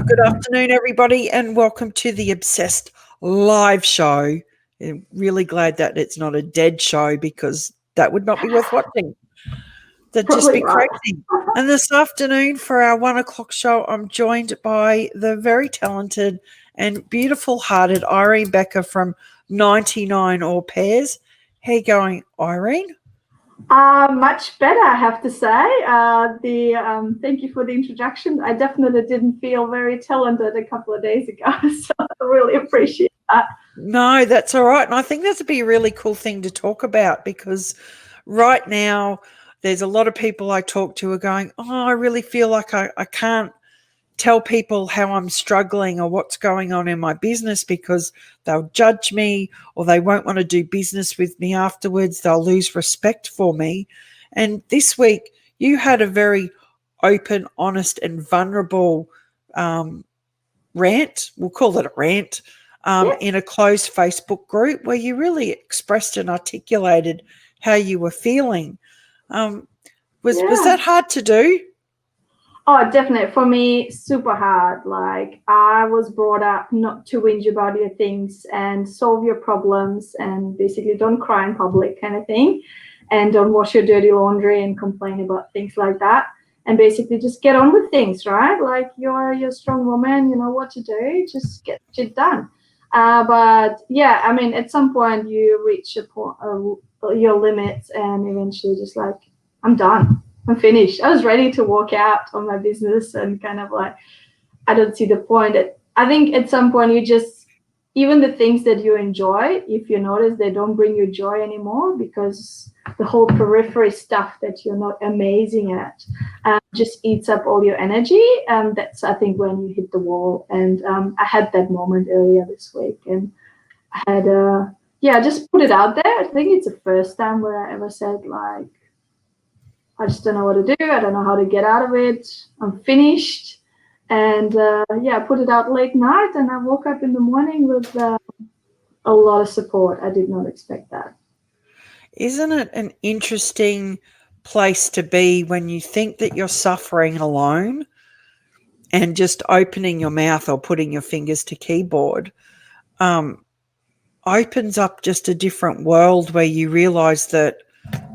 Good afternoon, everybody, and welcome to the Obsessed live show. I'm really glad that it's not a dead show because that would not be worth watching. That'd just be crazy. And this afternoon for our 1 o'clock show, I'm joined by the very talented and beautiful-hearted Irene Becker from 99 All Pairs. How you going, Irene? Much better, I have to say. Thank you for the introduction. I definitely didn't feel very talented a couple of days ago, so I really appreciate that. No, that's all right. And I think that'd be a really cool thing to talk about because right now there's a lot of people I talk to are going, oh, I really feel like I can't tell people how I'm struggling or what's going on in my business because they'll judge me or they won't want to do business with me afterwards. They'll lose respect for me. And this week you had a very open, honest and vulnerable rant. We'll call it a rant in a closed Facebook group where you really expressed and articulated how you were feeling. Was that hard to do? Oh, definitely. For me, super hard. Like, I was brought up not to whinge about your things and solve your problems and basically don't cry in public kind of thing. And don't wash your dirty laundry and complain about things like that. And basically just get on with things, right? Like, you're a strong woman, you know what to do, just get shit done. But yeah, I mean, at some point you reach your limits and eventually just like, I'm done. I'm finished. I was ready to walk out on my business and kind of like, I don't see the point. I think at some point you just, even the things that you enjoy, if you notice they don't bring you joy anymore because the whole periphery stuff that you're not amazing at just eats up all your energy. And that's, I think, when you hit the wall. And I had that moment earlier this week and I had, just put it out there. I think it's the first time where I ever said like, I just don't know what to do. I don't know how to get out of it. I'm finished. And I put it out late night and I woke up in the morning with a lot of support. I did not expect that. Isn't it an interesting place to be when you think that you're suffering alone and just opening your mouth or putting your fingers to keyboard opens up just a different world where you realize that,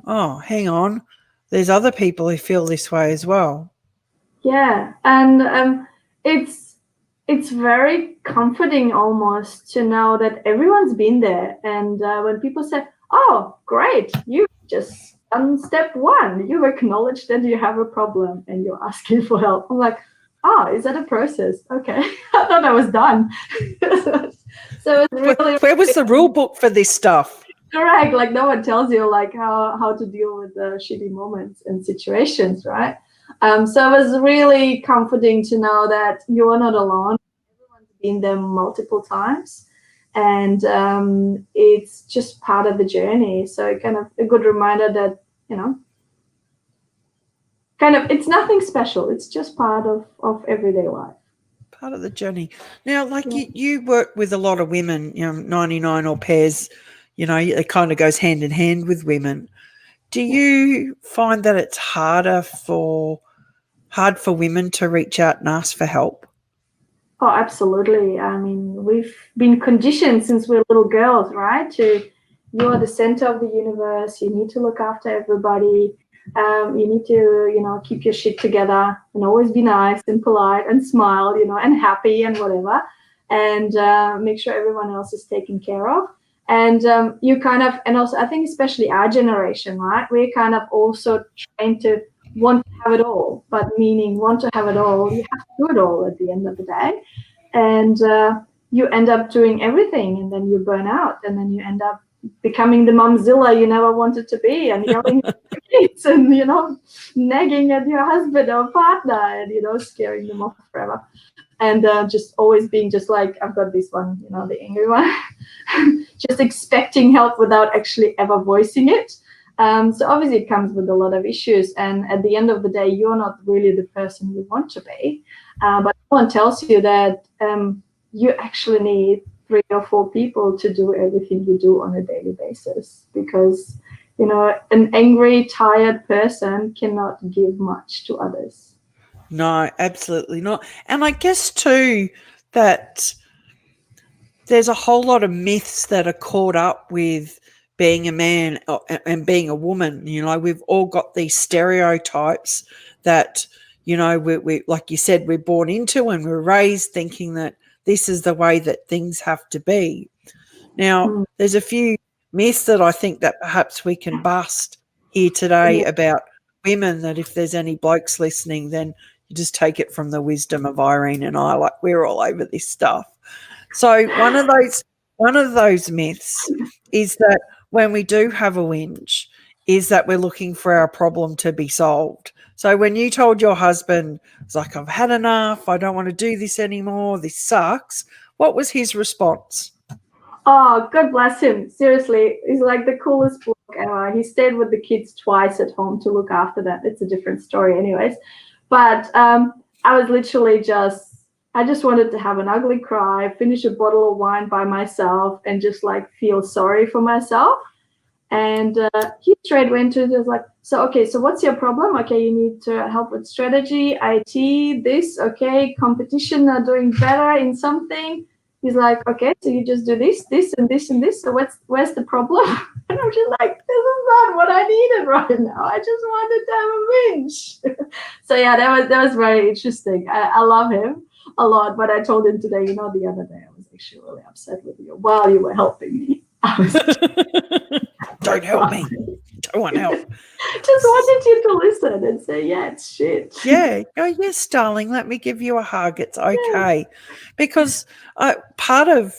oh, hang on, there's other people who feel this way as well. Yeah, and it's very comforting almost to know that everyone's been there. And when people say, oh, great, you've just done step one, you've acknowledged that you have a problem and you're asking for help. I'm like, oh, is that a process? Okay, I thought I was done. So it's really, where was the rule book for this stuff? Correct. Like no one tells you like how to deal with the shitty moments and situations, right? So it was really comforting to know that you are not alone. Everyone's been there multiple times, and it's just part of the journey. So kind of a good reminder that, you know, kind of it's nothing special. It's just part of everyday life. Part of the journey. Now, like you work with a lot of women, 99 All Pairs, it kind of goes hand in hand with women. Do you find that it's hard for women to reach out and ask for help? Oh, absolutely. I mean, we've been conditioned since we're little girls, right? You're the center of the universe. You need to look after everybody. You need to, keep your shit together and always be nice and polite and smile, and happy and whatever, and make sure everyone else is taken care of. And you kind of, and also I think especially our generation, right? We're kind of also trained to want to have it all, but meaning want to have it all, you have to do it all at the end of the day. And you end up doing everything and then you burn out and then you end up becoming the momzilla you never wanted to be and yelling at your kids and, nagging at your husband or partner and, scaring them off forever. And just always being just like, I've got this one, the angry one, just expecting help without actually ever voicing it. So obviously it comes with a lot of issues. And at the end of the day, you're not really the person you want to be. But no one tells you that you actually need 3 or 4 people to do everything you do on a daily basis. Because, an angry, tired person cannot give much to others. No, absolutely not. And I guess too that there's a whole lot of myths that are caught up with being a man and being a woman. You know, we've all got these stereotypes that, you know, we like you said, we're born into and we're raised thinking that this is the way that things have to be. Now, Mm. there's a few myths that I think that perhaps we can bust here today Yeah. about women, that if there's any blokes listening, then you just take it from the wisdom of Irene and I, like we're all over this stuff. So one of those myths is that when we do have a whinge, is that we're looking for our problem to be solved. So when you told your husband, it's like, I've had enough, I don't want to do this anymore, this sucks, what was his response? Oh, God bless him. Seriously, he's like the coolest bloke ever. He stayed with the kids twice at home to look after them. It's a different story, anyways. But I was literally I just wanted to have an ugly cry, finish a bottle of wine by myself, and just like feel sorry for myself. And he straight went to just like, so what's your problem? Okay, you need to help with strategy, IT, this, okay, competition are doing better in something. He's like, okay, so you just do this, this, and this, and this. So where's the problem? And I'm just like, this is not what I needed right now. I just wanted to have a whinge. So yeah, that was very interesting. I love him a lot, but I told him today, the other day I was actually really upset with you while you were helping me. I was Don't help me. Don't want help. Just wanted you to listen and say, yeah, it's shit. Yeah. Oh, yes, darling. Let me give you a hug. It's okay. Because part of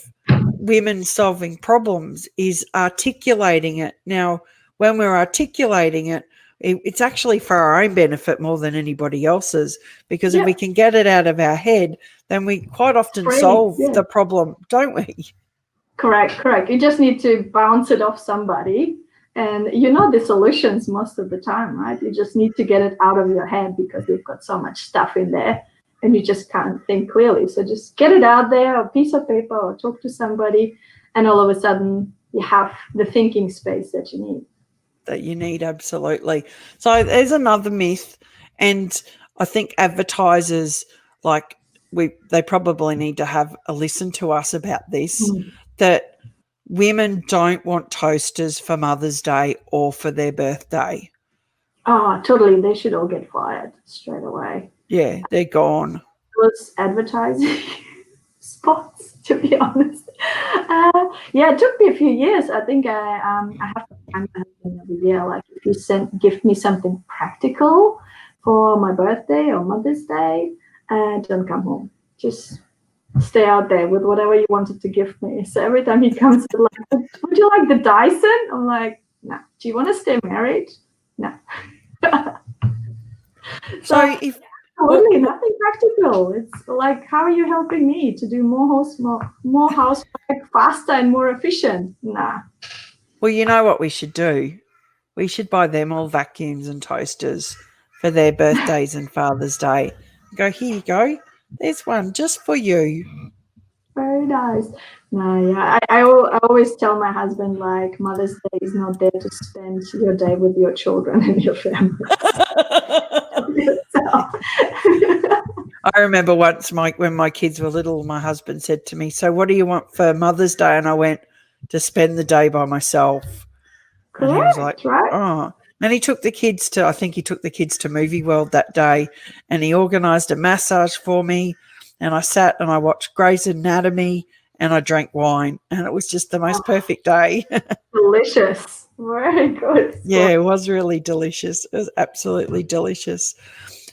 women solving problems is articulating it. Now, when we're articulating it, it's actually for our own benefit more than anybody else's, because if we can get it out of our head, then we quite often solve the problem, don't we? Correct. You just need to bounce it off somebody. And you know the solutions most of the time, right? You just need to get it out of your head because you've got so much stuff in there and you just can't think clearly. So just get it out there, a piece of paper, or talk to somebody, and all of a sudden you have the thinking space that you need. Absolutely. So there's another myth, and I think advertisers, like, they probably need to have a listen to us about this, that women don't want toasters for Mother's Day or for their birthday. Oh, totally. They should all get fired straight away. Yeah, they're gone. Those advertising spots, to be honest. Yeah, it took me a few years. I think I have to find my husband every year. Like, if you gift me something practical for my birthday or Mother's Day, don't come home. Just stay out there with whatever you wanted to gift me. So every time he comes, like, would you like the Dyson? I'm like, no. Do you want to stay married? No. So if absolutely nothing practical. It's like, how are you helping me to do more housework faster and more efficient? Nah. Well, you know what we should do? We should buy them all vacuums and toasters for their birthdays and Father's Day. Go, here you go. There's one just for you. Very nice. No, yeah. I always tell my husband, like, Mother's Day is not there to spend your day with your children and your family. I remember once when my kids were little, my husband said to me, so what do you want for Mother's Day? And I went, to spend the day by myself. Correct, and he was like, right? oh. And he took the kids to Movie World that day, and he organised a massage for me, and I sat and I watched Grey's Anatomy and I drank wine, and it was just the most perfect day. Delicious. Very good. Yeah, it was really delicious. It was absolutely delicious.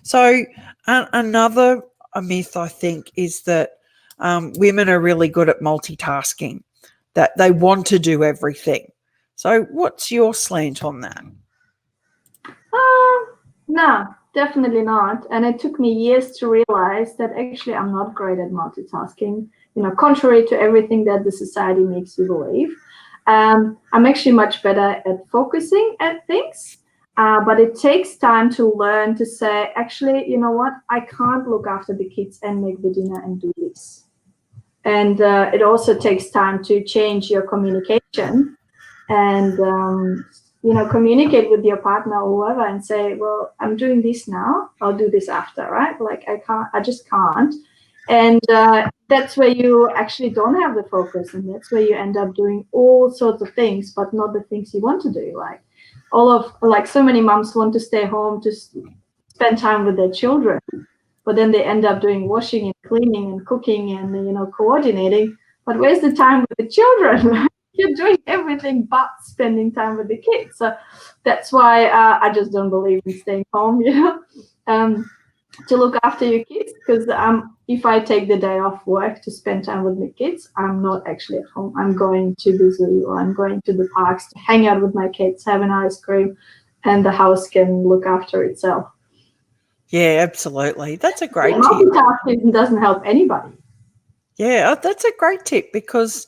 So another myth, I think, is that women are really good at multitasking, that they want to do everything. So what's your slant on that? No, definitely not. And it took me years to realize that actually I'm not great at multitasking, contrary to everything that the society makes you believe. I'm actually much better at focusing at things, but it takes time to learn to say, actually, you know what? I can't look after the kids and make the dinner and do this. And it also takes time to change your communication and communicate with your partner or whoever and say, well, I'm doing this now, I'll do this after, right? Like I just can't. And that's where you actually don't have the focus, and that's where you end up doing all sorts of things, but not the things you want to do. Like so many moms want to stay home to spend time with their children, but then they end up doing washing and cleaning and cooking and coordinating. But where's the time with the children? You're doing everything but spending time with the kids. So that's why I just don't believe in staying home, to look after your kids. Because if I take the day off work to spend time with my kids, I'm not actually at home. I'm going to the zoo, or I'm going to the parks to hang out with my kids, have an ice cream, and the house can look after itself. Yeah, absolutely. That's a great tip. Multitasking doesn't help anybody. Yeah, that's a great tip, because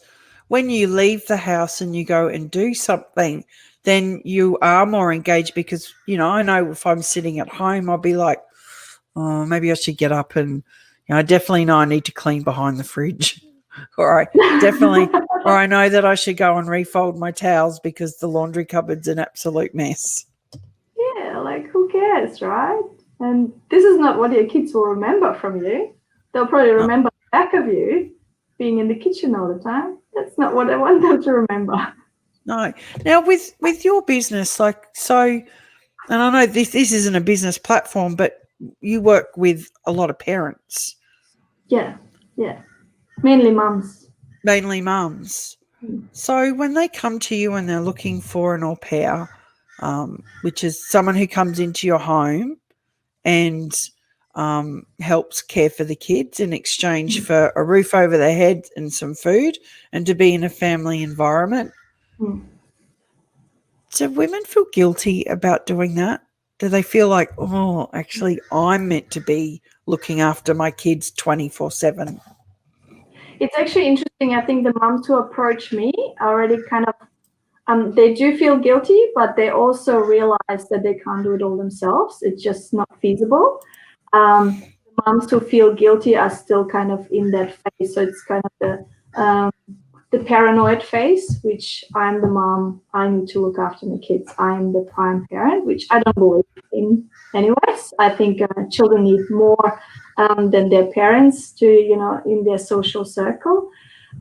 when you leave the house and you go and do something, then you are more engaged, because, I know if I'm sitting at home, I'll be like, oh, maybe I should get up and, I definitely know I need to clean behind the fridge. Or I know that I should go and refold my towels because the laundry cupboard's an absolute mess. Yeah, like who cares, right? And this is not what your kids will remember from you. They'll probably remember the back of you being in the kitchen all the time. That's not what I want them to remember. No. Now, with your business, and I know this isn't a business platform, but you work with a lot of parents. Yeah. Mainly mums. So when they come to you and they're looking for an au pair, which is someone who comes into your home and helps care for the kids in exchange for a roof over their head and some food, and to be in a family environment. Do women feel guilty about doing that? Do they feel like, oh, actually, I'm meant to be looking after my kids 24/7? It's actually interesting. I think the moms who approach me already kind of, they do feel guilty, but they also realize that they can't do it all themselves. It's just not feasible. The moms who feel guilty are still kind of in that phase. So it's kind of the paranoid phase, which I'm the mom, I need to look after my kids, I'm the prime parent, which I don't believe in anyways. I think children need more than their parents to, in their social circle.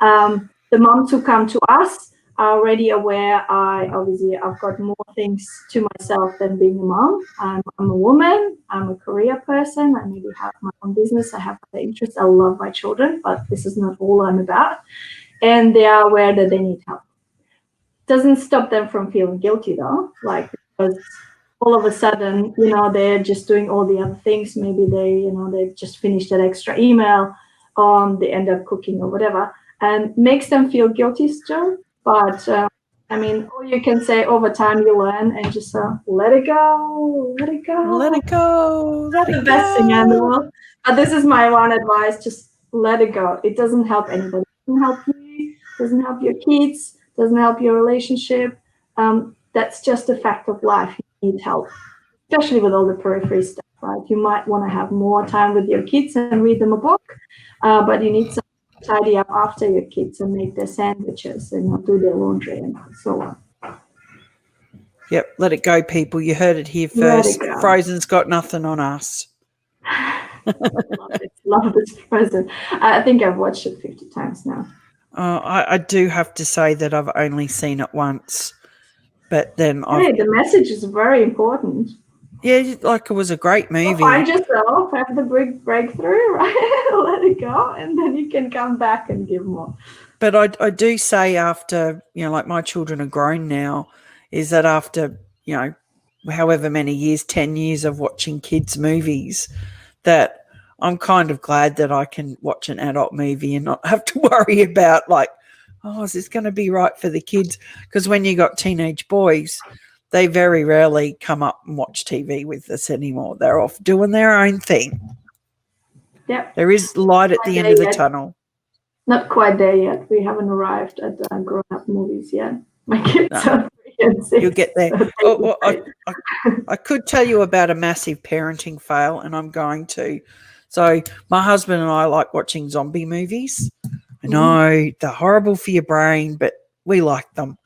The moms who come to us are already aware I've got more things to myself than being a mom. I'm a woman, I'm a career person, I maybe have my own business, I have other interests, I love my children, but this is not all I'm about. And they are aware that they need help. Doesn't stop them from feeling guilty though, because all of a sudden, they're just doing all the other things. Maybe they've just finished that extra email, they end up cooking or whatever, and makes them feel guilty still. But all you can say, over time you learn, and just let it go. Let it go. That's the best thing in the world. But this is my one advice: just let it go. It doesn't help anybody. It doesn't help you. Doesn't help your kids. Doesn't help your relationship. That's just a fact of life. You need help, especially with all the periphery stuff, right? You might want to have more time with your kids and read them a book, but you need to tidy up after your kids and make their sandwiches and do their laundry and so on. Yep, let it go, people. You heard it here first. Frozen's got nothing on us. Love this Frozen. I think I've watched it 50 times now. I do have to say that I've only seen it once, but then the message is very important. Yeah, it was a great movie. Find yourself, have the big breakthrough, right? Let it go, and then you can come back and give more. But I do say, after, my children are grown now, is that after, however many years, 10 years of watching kids' movies, that I'm kind of glad that I can watch an adult movie and not have to worry about is this going to be right for the kids? Because when you got teenage boys, they very rarely come up and watch TV with us anymore. They're off doing their own thing. Yep. There is light at the end of the tunnel. Not quite there yet. We haven't arrived at grown-up movies yet. My kids are 3 and 6. You'll get there. I could tell you about a massive parenting fail, and I'm going to. So my husband and I like watching zombie movies. I know they're horrible for your brain, but we like them.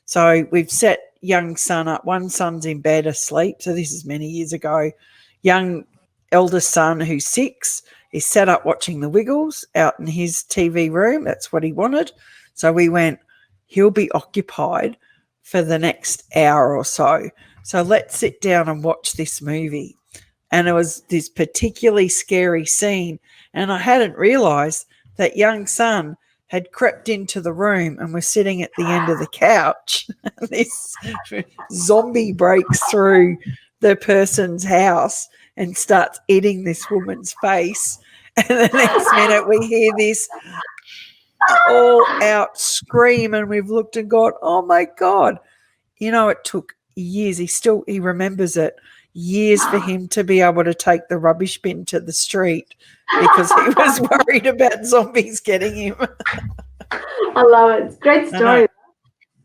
So we've set, young son up. One son's in bed asleep. So this is many years ago. Young eldest son, who's 6, is sat up watching the Wiggles out in his TV room. That's what he wanted. So we went, he'll be occupied for the next hour or so. So let's sit down and watch this movie. And it was this particularly scary scene. And I hadn't realised that young son had crept into the room and was sitting at the end of the couch. This zombie breaks through the person's house and starts eating this woman's face. And the next minute we hear this all-out scream, and we've looked and gone, oh, my God. You know, it took years. He remembers it, years for him to be able to take the rubbish bin to the street because he was worried about zombies getting him. I love it. It's a great story.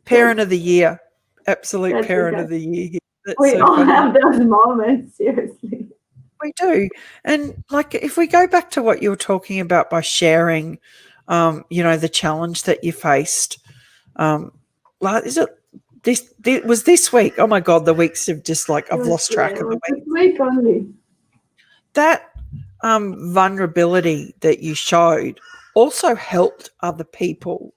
Parent of the year. Absolute parent of the year. That's we so all funny. have those moments, seriously. We do. And like, if we go back to what you were talking about by sharing, the challenge that you faced, like, is it was this week? Oh my God, the weeks have just like, I've lost track of the week. This week only. That vulnerability that you showed also helped other people.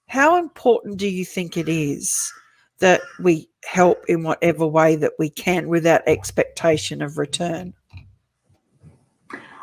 How important do you think it is that we help in whatever way that we can without expectation of return?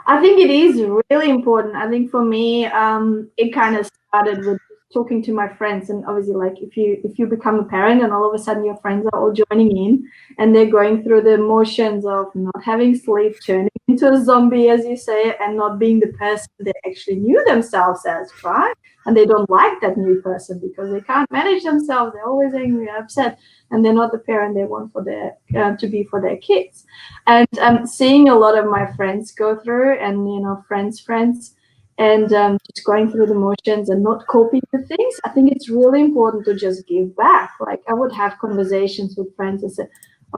I think it is really important. I think for me, it kind of started with talking to my friends, and obviously, like, if you become a parent and all of a sudden your friends are all joining in and they're going through the motions of not having sleep, turning into a zombie, as you say, and not being the person they actually knew themselves as, right? And they don't like that new person because they can't manage themselves. They're always angry, upset, and they're not the parent they want for their to be for their kids. And seeing a lot of my friends go through, and friends, and just going through the motions and not coping with things, I think it's really important to just give back. Like, I would have conversations with friends and say,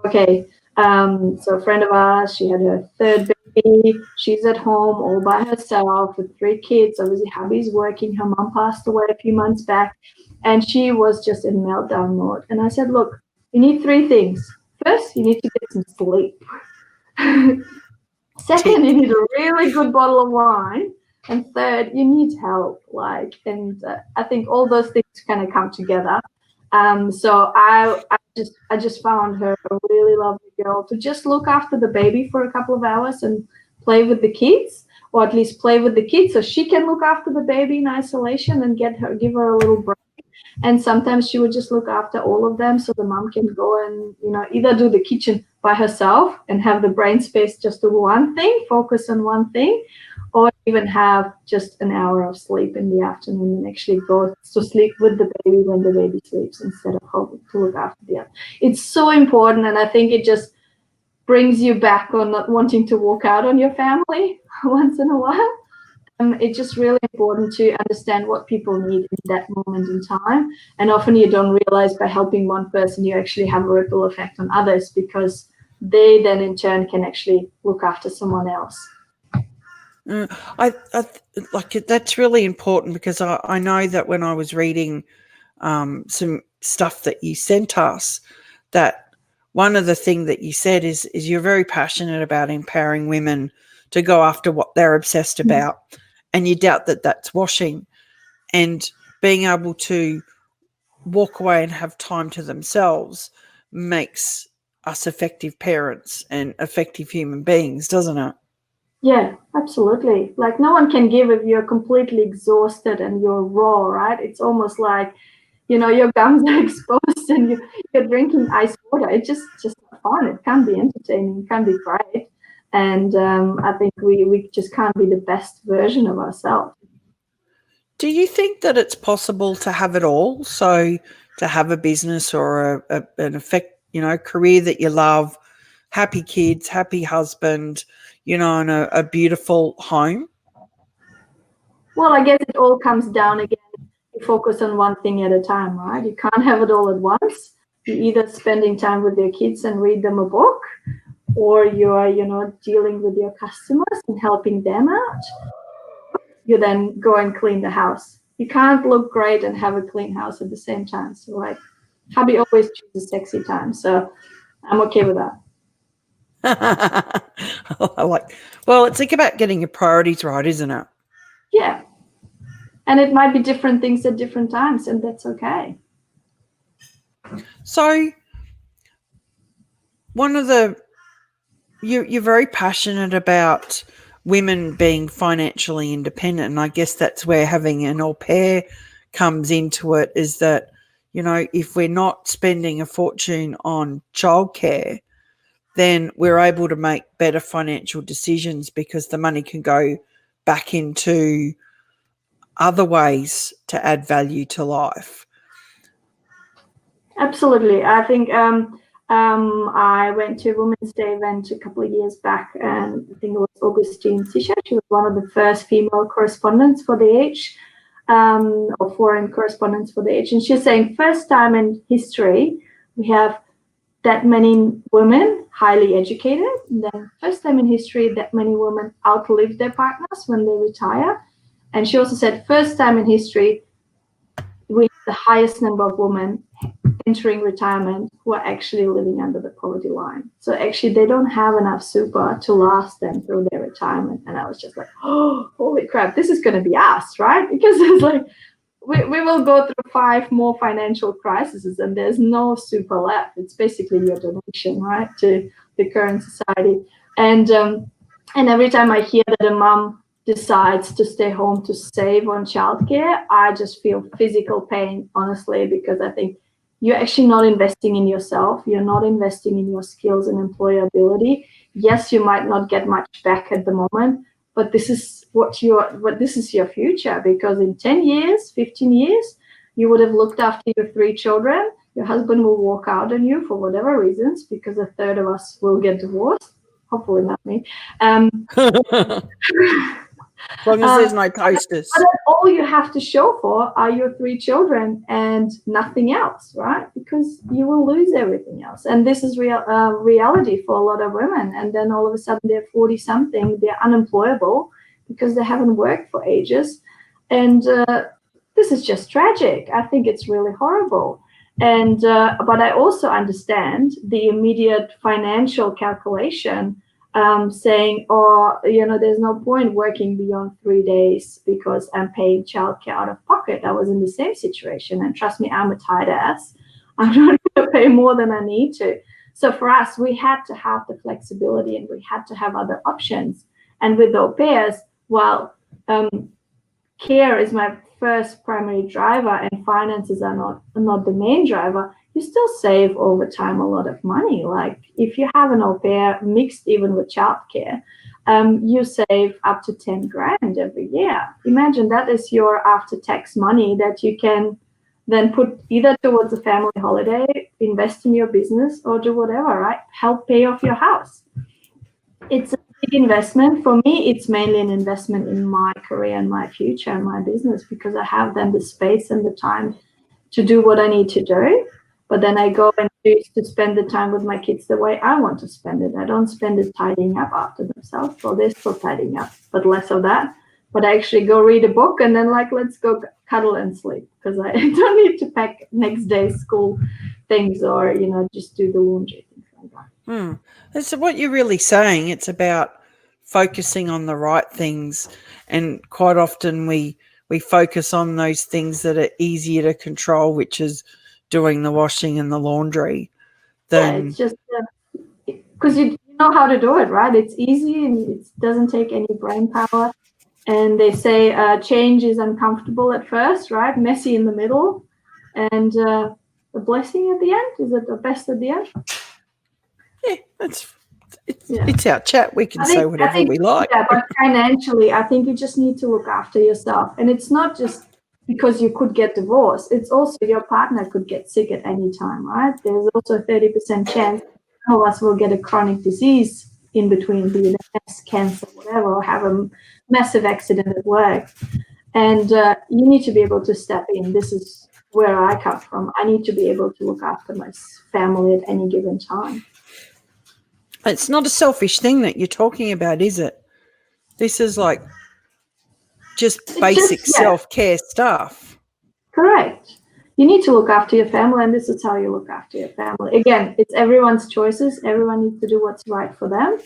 okay, so a friend of ours, she had her 3rd baby. She's at home all by herself with 3 kids. Obviously, hubby's working. Her mom passed away a few months back, and she was just in meltdown mode. And I said, look, you need 3 things. First, you need to get some sleep. Second, you need a really good bottle of wine. And third, you need help. I think all those things kind of come together. So I just found her a really lovely girl to just look after the baby for a couple of hours and play with the kids, or at least play with the kids so she can look after the baby in isolation and give her a little break. And sometimes she would just look after all of them so the mom can go and, either do the kitchen by herself and have the brain space just to one thing, focus on one thing, or even have just an hour of sleep in the afternoon and actually go to sleep with the baby when the baby sleeps instead of hoping to look after the other. It's so important, and I think it just brings you back on not wanting to walk out on your family once in a while. It's just really important to understand what people need in that moment in time. And often you don't realize by helping one person, you actually have a ripple effect on others, because they then in turn can actually look after someone else. I like it. That's really important, because I know that when I was reading some stuff that you sent us, that one of the things that you said is you're very passionate about empowering women to go after what they're obsessed about, and you doubt that that's washing, and being able to walk away and have time to themselves makes us effective parents and effective human beings, doesn't it? Yeah, absolutely. Like, no one can give if you're completely exhausted and you're raw, right? It's almost like, your gums are exposed and you're drinking ice water. It's just not fun. It can't be entertaining. It can't be great. And I think we just can't be the best version of ourselves. Do you think that it's possible to have it all? So to have a business or an career that you love, happy kids, happy husband, and a beautiful home? Well, I guess it all comes down again. You focus on one thing at a time, right? You can't have it all at once. You're either spending time with your kids and read them a book, or you're, dealing with your customers and helping them out. You then go and clean the house. You can't look great and have a clean house at the same time. So, Hubby always chooses sexy time, so I'm okay with that. Well, it's like about getting your priorities right, isn't it? Yeah. And it might be different things at different times, and that's okay. So you're very passionate about women being financially independent, and I guess that's where having an au pair comes into it, is that, if we're not spending a fortune on childcare, then we're able to make better financial decisions because the money can go back into other ways to add value to life. Absolutely. I think I went to a Women's Day event a couple of years back, and I think it was Augustine Tisha. She was one of the first female correspondents for the Age, or foreign correspondents for the Age. And she's saying, first time in history, we have that many women highly educated. And then first time in history, that many women outlive their partners when they retire. And she also said, first time in history, we have the highest number of women entering retirement who are actually living under the poverty line. So actually they don't have enough super to last them through their retirement. And I was just like, oh, holy crap, this is going to be us, right? Because it's like, we will go through 5 more financial crises and there's no super left. It's basically your donation, right, to the current society. And every time I hear that a mom decides to stay home to save on childcare, I just feel physical pain, honestly, because I think you're actually not investing in yourself. You're not investing in your skills and employability. Yes, you might not get much back at the moment, but this is this is your future, because in 10 years, 15 years, you would have looked after your 3 children. Your husband will walk out on you for whatever reasons, because a third of us will get divorced. Hopefully not me. As long as there's no toasters. But all you have to show for are your 3 children and nothing else, right? Because you will lose everything else. And this is reality for a lot of women. And then all of a sudden they're 40-something, they're unemployable because they haven't worked for ages. And this is just tragic. I think it's really horrible. And but I also understand the immediate financial calculation, saying, oh, there's no point working beyond 3 days because I'm paying childcare out of pocket. I was in the same situation. And trust me, I'm a tight ass. I'm not going to pay more than I need to. So for us, we had to have the flexibility and we had to have other options. And with au pairs, while care is my first primary driver and finances are not the main driver, you still save over time a lot of money. Like if you have an au pair mixed even with childcare, you save up to 10 grand every year. Imagine that is your after-tax money that you can then put either towards a family holiday, invest in your business, or do whatever, right? Help pay off your house. It's a big investment. For me, it's mainly an investment in my career and my future and my business, because I have then the space and the time to do what I need to do. But then I go and choose to spend the time with my kids the way I want to spend it. I don't spend it tidying up after themselves. Well, they're still tidying up, but less of that. But I actually go read a book and then let's go cuddle and sleep, because I don't need to pack next day's school things or, just do the laundry, things like that. That's what you're really saying. It's about focusing on the right things. And quite often we focus on those things that are easier to control, which is doing the washing and the laundry. It's just because you know how to do it, right? It's easy and it doesn't take any brain power. And they say change is uncomfortable at first, right? Messy in the middle, and the blessing at the end. Is it the best at the end? Yeah, it's our chat. We can say whatever we like. Yeah, but financially, I think you just need to look after yourself. And it's not just because you could get divorced. It's also your partner could get sick at any time, right? There's also a 30% chance some of us will get a chronic disease in between, be it cancer, whatever, or have a massive accident at work. And you need to be able to step in. This is where I come from. I need to be able to look after my family at any given time. It's not a selfish thing that you're talking about, is it? This is like just basic self-care stuff. Correct. you need to look after your family, and this is how you look after your family. Again, it's everyone's choices. Everyone needs to do what's right for them.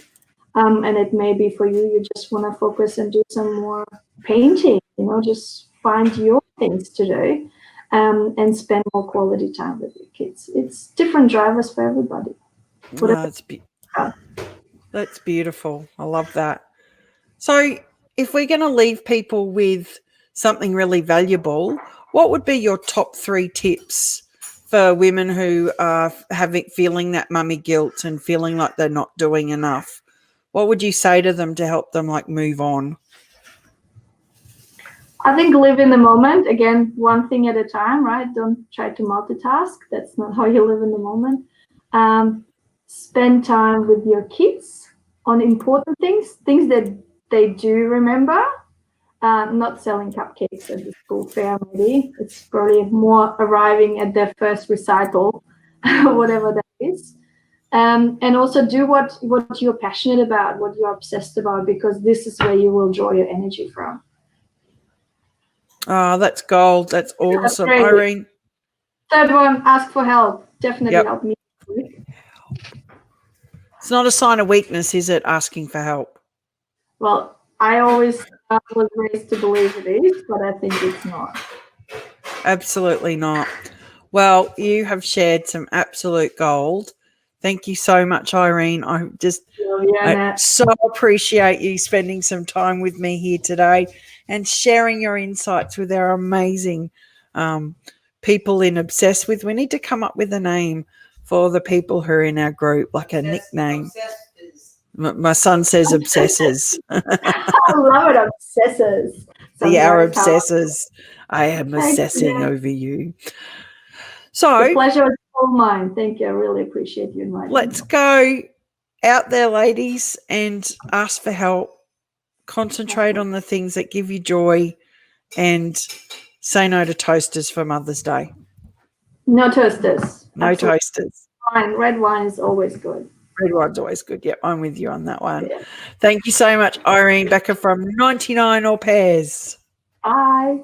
And it may be for you just want to focus and do some more painting, just find your things to do, and spend more quality time with your kids. It's different drivers for everybody. That's beautiful. I love that. So if we're going to leave people with something really valuable, what would be your top 3 tips for women who are feeling that mummy guilt and feeling like they're not doing enough? What would you say to them to help them move on? I think live in the moment. Again, one thing at a time, right? Don't try to multitask. That's not how you live in the moment. Spend time with your kids on important things that they do remember. Not selling cupcakes at the school fair, maybe. It's probably more arriving at their first recital, whatever that is. And also do what you're passionate about, what you're obsessed about, because this is where you will draw your energy from. Oh, that's gold. That's awesome. That's Irene. Third one, ask for help. Definitely help me. It's not a sign of weakness, is it, asking for help? Well, I always was raised to believe it is, but I think it's not. Absolutely not. Well, you have shared some absolute gold. Thank you so much, Irene. I so appreciate you spending some time with me here today and sharing your insights with our amazing people in Obsessed With. We need to come up with a name for the people who are in our group, like a nickname. My son says obsessors. I love it, obsessors. Our obsessors. I am obsessing over you. So the pleasure is all mine. Thank you. I really appreciate you inviting me. Let's go out there, ladies, and ask for help. Concentrate on the things that give you joy, and say no to toasters for Mother's Day. No toasters. No Absolutely. Toasters. Red wine is always good. Red wine's always good. Yep, I'm with you on that one. Yeah. Thank you so much, Irene Becker from 99 Au Pairs. Bye.